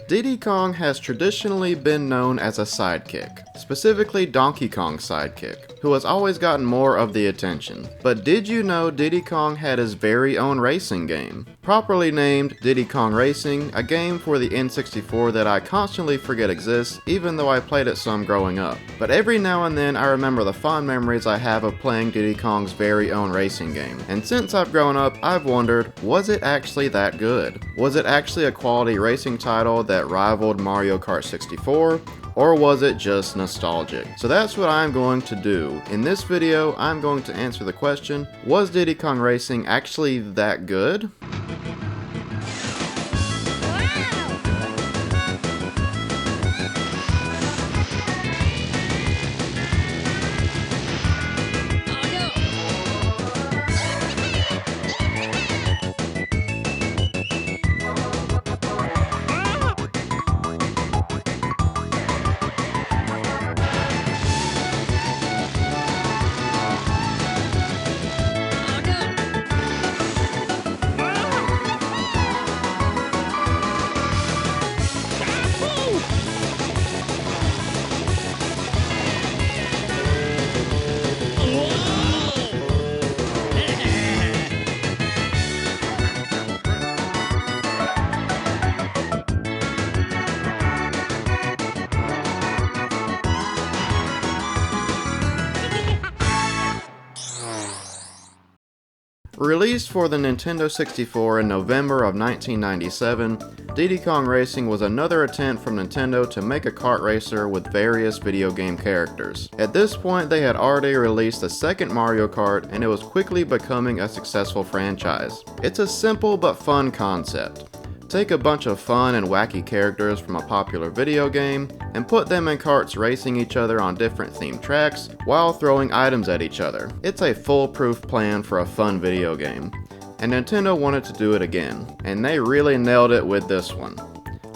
Diddy Kong has traditionally been known as a sidekick, specifically Donkey Kong's sidekick, who has always gotten more of the attention. But did you know Diddy Kong had his very own racing game? Properly named Diddy Kong Racing, a game for the N64 that I constantly forget exists, even though I played it some growing up. But every now and then I remember the fond memories I have of playing Diddy Kong's very own racing game. And since I've grown up, I've wondered, was it actually that good? Was it actually a quality racing title that rivaled Mario Kart 64? Or was it just nostalgic? So that's what I'm going to do. In this video, I'm going to answer the question, was Diddy Kong Racing actually that good? Released for the Nintendo 64 in November of 1997, Diddy Kong Racing was another attempt from Nintendo to make a kart racer with various video game characters. At this point, they had already released the second Mario Kart, and it was quickly becoming a successful franchise. It's a simple but fun concept. Take a bunch of fun and wacky characters from a popular video game and put them in karts racing each other on different themed tracks while throwing items at each other. It's a foolproof plan for a fun video game, and Nintendo wanted to do it again, and they really nailed it with this one.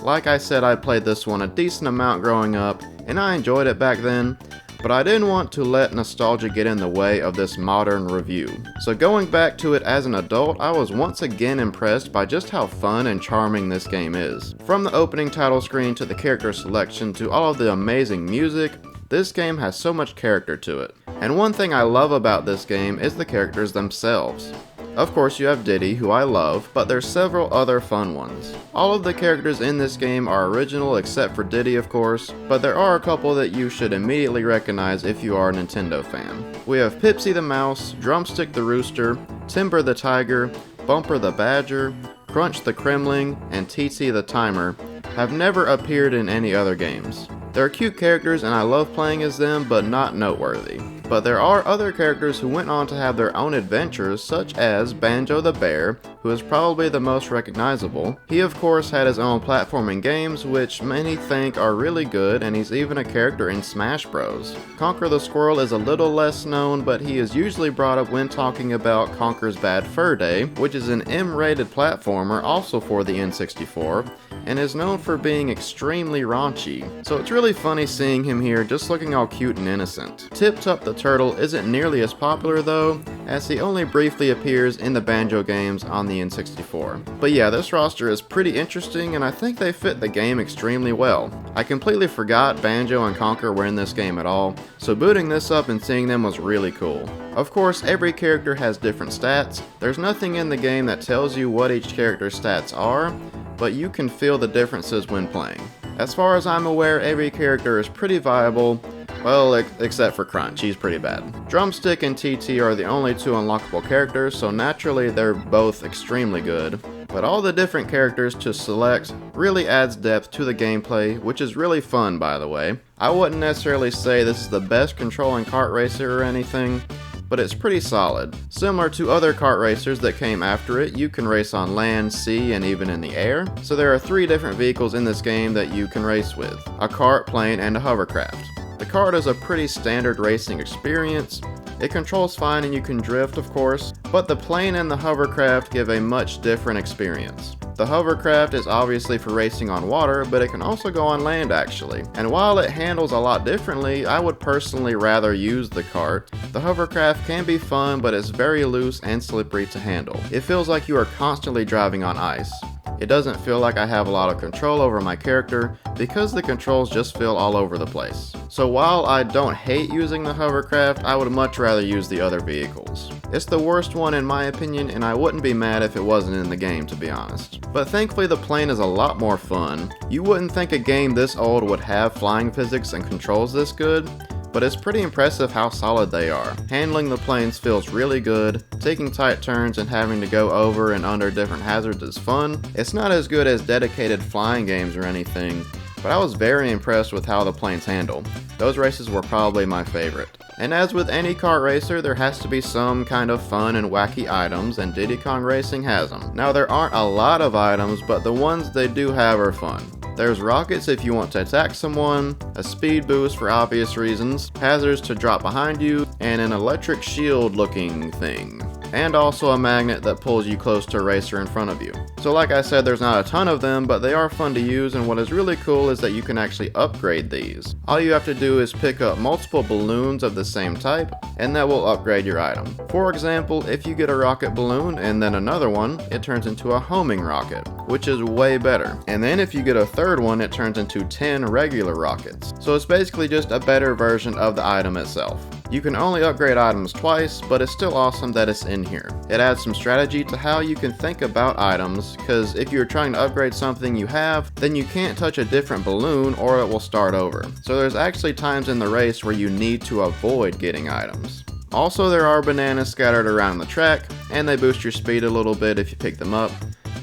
Like I said, I played this one a decent amount growing up, and I enjoyed it back then, but I didn't want to let nostalgia get in the way of this modern review. So going back to it as an adult, I was once again impressed by just how fun and charming this game is. From the opening title screen to the character selection to all of the amazing music, this game has so much character to it. And one thing I love about this game is the characters themselves. Of course you have Diddy, who I love, but there's several other fun ones. All of the characters in this game are original except for Diddy of course, but there are a couple that you should immediately recognize if you are a Nintendo fan. We have Pipsy the Mouse, Drumstick the Rooster, Timber the Tiger, Bumper the Badger, Crunch the Kremling, and TT the Timer have never appeared in any other games. They're cute characters and I love playing as them, but not noteworthy. But there are other characters who went on to have their own adventures, such as Banjo the Bear, who is probably the most recognizable. He of course had his own platforming games, which many think are really good, and he's even a character in Smash Bros. Conker the Squirrel is a little less known, but he is usually brought up when talking about Conker's Bad Fur Day, which is an M-rated platformer also for the N64, and is known for being extremely raunchy. So it's really funny seeing him here just looking all cute and innocent. Tip Top the Turtle isn't nearly as popular though, as he only briefly appears in the Banjo games on the N64. But yeah, this roster is pretty interesting and I think they fit the game extremely well. I completely forgot Banjo and Conker were in this game at all, so booting this up and seeing them was really cool. Of course, every character has different stats. There's nothing in the game that tells you what each character's stats are, but you can feel the differences when playing. As far as I'm aware, every character is pretty viable, well, except for Crunch, he's pretty bad. Drumstick and TT are the only two unlockable characters, so naturally they're both extremely good. But all the different characters to select really adds depth to the gameplay, which is really fun by the way. I wouldn't necessarily say this is the best controlling kart racer or anything, but it's pretty solid. Similar to other kart racers that came after it, you can race on land, sea, and even in the air. So there are 3 different vehicles in this game that you can race with: a kart, plane, and a hovercraft. The kart is a pretty standard racing experience. It controls fine and you can drift of course, but the plane and the hovercraft give a much different experience. The hovercraft is obviously for racing on water, but it can also go on land actually. And while it handles a lot differently, I would personally rather use the kart. The hovercraft can be fun, but it's very loose and slippery to handle. It feels like you are constantly driving on ice. It doesn't feel like I have a lot of control over my character because the controls just feel all over the place. So while I don't hate using the hovercraft, I would much rather use the other vehicles. It's the worst one in my opinion, and I wouldn't be mad if it wasn't in the game, to be honest. But thankfully the plane is a lot more fun. You wouldn't think a game this old would have flying physics and controls this good, but it's pretty impressive how solid they are. Handling the planes feels really good, taking tight turns and having to go over and under different hazards is fun. It's not as good as dedicated flying games or anything, but I was very impressed with how the planes handle. Those races were probably my favorite. And as with any kart racer, there has to be some kind of fun and wacky items, and Diddy Kong Racing has them. Now there aren't a lot of items, but the ones they do have are fun. There's rockets if you want to attack someone, a speed boost for obvious reasons, hazards to drop behind you, and an electric shield looking thing. And also a magnet that pulls you close to a racer in front of you. So like I said, there's not a ton of them, but they are fun to use, and what is really cool is that you can actually upgrade these. All you have to do is pick up multiple balloons of the same type, and that will upgrade your item. For example, if you get a rocket balloon and then another one, it turns into a homing rocket, which is way better. And then if you get a third one, it turns into 10 regular rockets. So it's basically just a better version of the item itself. You can only upgrade items twice, but it's still awesome that it's in here. It adds some strategy to how you can think about items, because if you're trying to upgrade something you have, then you can't touch a different balloon or it will start over. So there's actually times in the race where you need to avoid getting items. Also, there are bananas scattered around the track, and they boost your speed a little bit if you pick them up,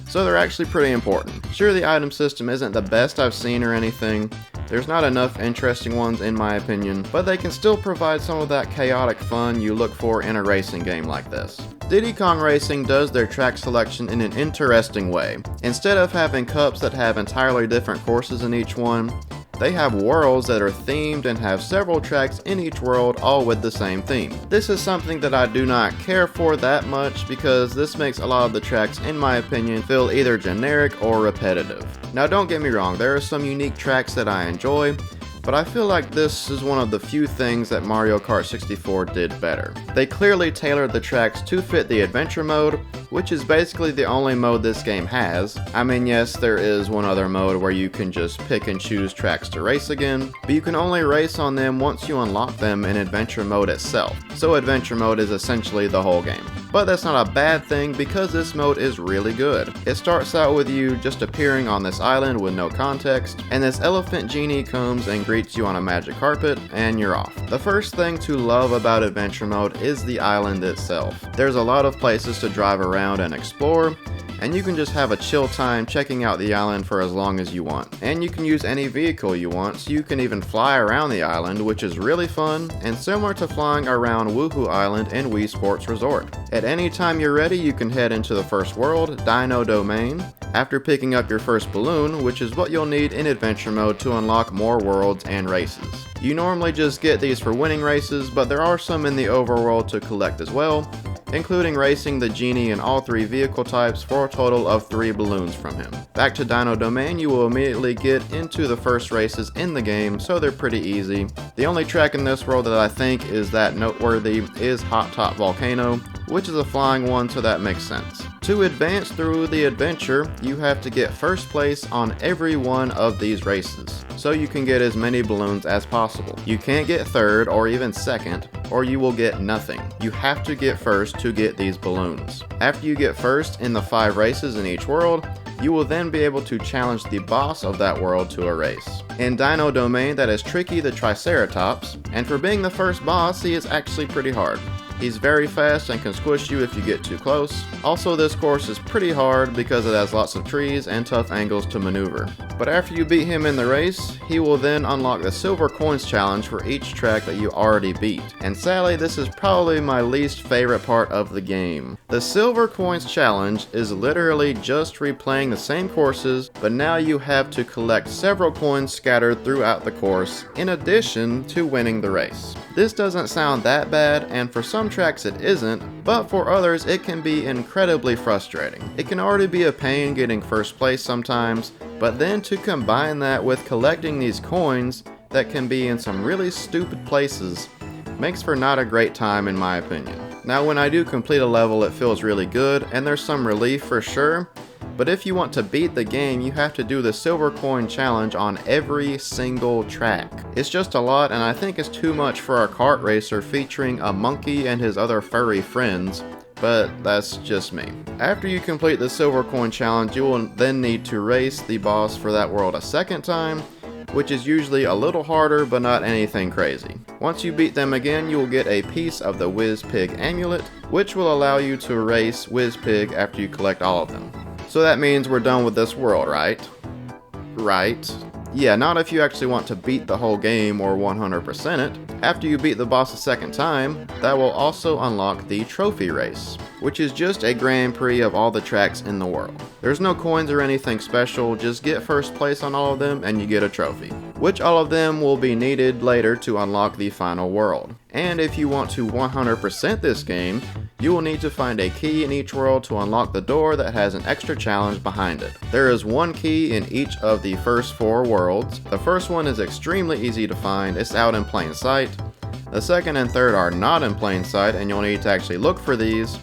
so they're actually pretty important. Sure, the item system isn't the best I've seen or anything, there's not enough interesting ones in my opinion, but they can still provide some of that chaotic fun you look for in a racing game like this. Diddy Kong Racing does their track selection in an interesting way. Instead of having cups that have entirely different courses in each one, they have worlds that are themed and have several tracks in each world, all with the same theme. This is something that I do not care for that much because this makes a lot of the tracks, in my opinion, feel either generic or repetitive. Now don't get me wrong, there are some unique tracks that I enjoy, but I feel like this is one of the few things that Mario Kart 64 did better. They clearly tailored the tracks to fit the adventure mode, which is basically the only mode this game has. I mean, yes, there is one other mode where you can just pick and choose tracks to race again, but you can only race on them once you unlock them in adventure mode itself. So adventure mode is essentially the whole game. But that's not a bad thing because this mode is really good. It starts out with you just appearing on this island with no context, and this elephant genie comes and greets you on a magic carpet, and you're off. The first thing to love about adventure mode is the island itself. There's a lot of places to drive around and explore, and you can just have a chill time checking out the island for as long as you want. And you can use any vehicle you want, so you can even fly around the island, which is really fun, and similar to flying around Woohoo Island in Wii Sports Resort. At any time you're ready, you can head into the first world, Dino Domain, after picking up your first balloon, which is what you'll need in adventure mode to unlock more worlds and races. You normally just get these for winning races, but there are some in the overworld to collect as well, including racing the genie in all 3 vehicle types for a total of 3 balloons from him. Back to Dino Domain, you will immediately get into the first races in the game, so they're pretty easy. The only track in this world that I think is that noteworthy is Hot Top Volcano, which is a flying one, so that makes sense. To advance through the adventure, you have to get first place on every one of these races, so you can get as many balloons as possible. You can't get third or even second, or you will get nothing. You have to get first to get these balloons. After you get first in the 5 races in each world, you will then be able to challenge the boss of that world to a race. In Dino Domain, that is Tricky the Triceratops, and for being the first boss, he is actually pretty hard. He's very fast and can squish you if you get too close. Also, this course is pretty hard because it has lots of trees and tough angles to maneuver. But after you beat him in the race, he will then unlock the Silver Coins challenge for each track that you already beat. And sadly, this is probably my least favorite part of the game. The Silver Coins challenge is literally just replaying the same courses, but now you have to collect several coins scattered throughout the course, in addition to winning the race. This doesn't sound that bad, and for some tracks it isn't, but for others it can be incredibly frustrating. It can already be a pain getting first place sometimes, but then to combine that with collecting these coins that can be in some really stupid places makes for not a great time in my opinion. Now when I do complete a level it feels really good and there's some relief for sure, but if you want to beat the game, you have to do the silver coin challenge on every single track. It's just a lot, and I think it's too much for a kart racer featuring a monkey and his other furry friends, but that's just me. After you complete the silver coin challenge, you will then need to race the boss for that world a second time, which is usually a little harder but not anything crazy. Once you beat them again, you will get a piece of the Whiz Pig amulet, which will allow you to race Whiz Pig after you collect all of them. So that means we're done with this world, right? Right. Yeah, not if you actually want to beat the whole game or 100% it. After you beat the boss a second time, that will also unlock the trophy race, which is just a Grand Prix of all the tracks in the world. There's no coins or anything special, just get first place on all of them and you get a trophy, which all of them will be needed later to unlock the final world. And if you want to 100% this game, you will need to find a key in each world to unlock the door that has an extra challenge behind it. There is one key in each of the first 4 worlds. The first one is extremely easy to find, it's out in plain sight. The second and third are not in plain sight and you'll need to actually look for these,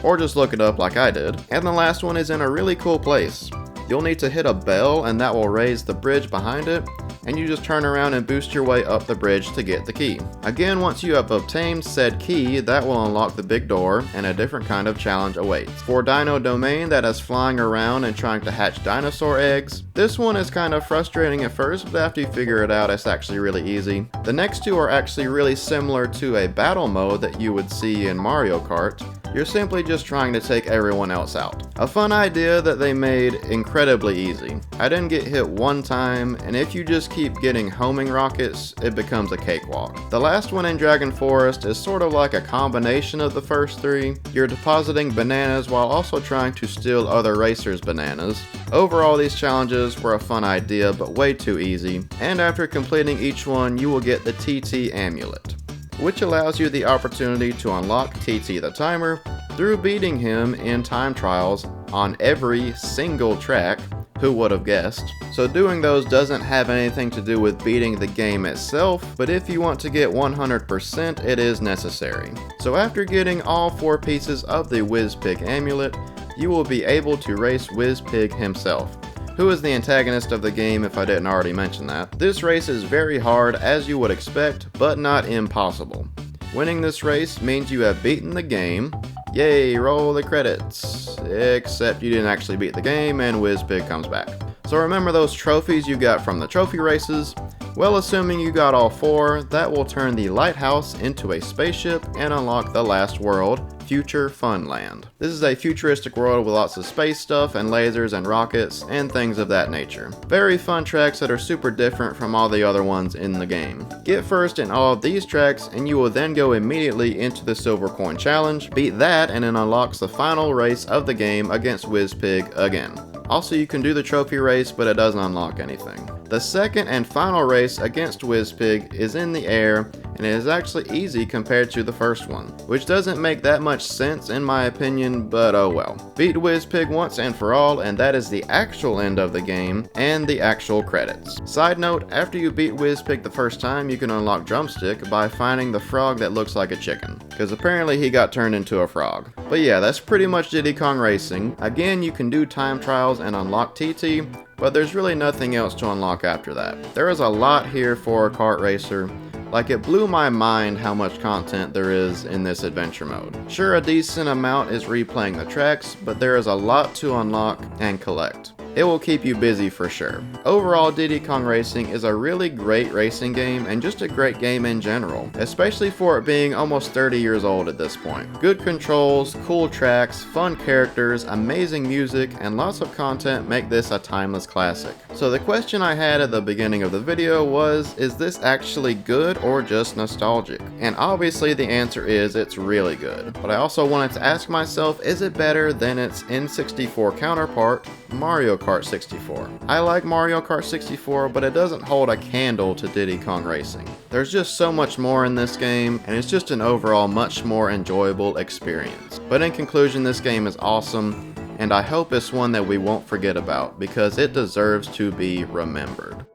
or just look it up like I did. And the last one is in a really cool place. You'll need to hit a bell and that will raise the bridge behind it, and you just turn around and boost your way up the bridge to get the key. Again, once you have obtained said key, that will unlock the big door and a different kind of challenge awaits. For Dino Domain, that is flying around and trying to hatch dinosaur eggs. This one is kind of frustrating at first, but after you figure it out, it's actually really easy. The next 2 are actually really similar to a battle mode that you would see in Mario Kart. You're simply just trying to take everyone else out. A fun idea that they made incredibly easy. I didn't get hit one time, and if you just keep getting homing rockets, it becomes a cakewalk. The last one in Dragon Forest is sort of like a combination of the first 3. You're depositing bananas while also trying to steal other racers' bananas. Overall, these challenges were a fun idea, but way too easy. And after completing each one, you will get the TT amulet, which allows you the opportunity to unlock TT the Timer through beating him in time trials on every single track. Who would have guessed? So doing those doesn't have anything to do with beating the game itself, but if you want to get 100%, it is necessary. So after getting all 4 pieces of the Whiz Pig amulet, you will be able to race Whiz Pig himself, who is the antagonist of the game if I didn't already mention that. This race is very hard as you would expect, but not impossible. Winning this race means you have beaten the game. Yay, roll the credits. Except you didn't actually beat the game and Whiz Pig comes back. So remember those trophies you got from the trophy races? Well, assuming you got all 4, that will turn the lighthouse into a spaceship and unlock the last world, Future Funland. This is a futuristic world with lots of space stuff and lasers and rockets and things of that nature. Very fun tracks that are super different from all the other ones in the game. Get first in all of these tracks and you will then go immediately into the Silver Coin Challenge, beat that, and it unlocks the final race of the game against Whiz Pig again. Also, you can do the trophy race, but it doesn't unlock anything. The second and final race against Whiz Pig is in the air, and it is actually easy compared to the first one, which doesn't make that much sense in my opinion, but oh well. Beat Whiz Pig once and for all, and that is the actual end of the game, and the actual credits. Side note, after you beat Whiz Pig the first time, you can unlock Drumstick by finding the frog that looks like a chicken, because apparently he got turned into a frog. But yeah, that's pretty much Diddy Kong Racing. Again, you can do time trials and unlock TT, but there's really nothing else to unlock after that. There is a lot here for a kart racer. Like, it blew my mind how much content there is in this adventure mode. Sure, a decent amount is replaying the tracks, but there is a lot to unlock and collect. It will keep you busy for sure. Overall, Diddy Kong Racing is a really great racing game and just a great game in general, especially for it being almost 30 years old at this point. Good controls, cool tracks, fun characters, amazing music, and lots of content make this a timeless classic. So the question I had at the beginning of the video was, is this actually good or just nostalgic? And obviously the answer is it's really good. But I also wanted to ask myself, is it better than its N64 counterpart, Mario Kart 64. I like Mario Kart 64, but it doesn't hold a candle to Diddy Kong Racing. There's just so much more in this game, and it's just an overall much more enjoyable experience. But in conclusion, this game is awesome, and I hope it's one that we won't forget about, because it deserves to be remembered.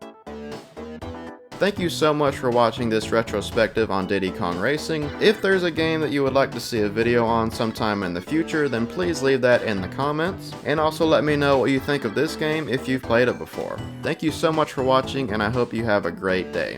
Thank you so much for watching this retrospective on Diddy Kong Racing. If there's a game that you would like to see a video on sometime in the future, then please leave that in the comments, and also let me know what you think of this game if you've played it before. Thank you so much for watching, and I hope you have a great day.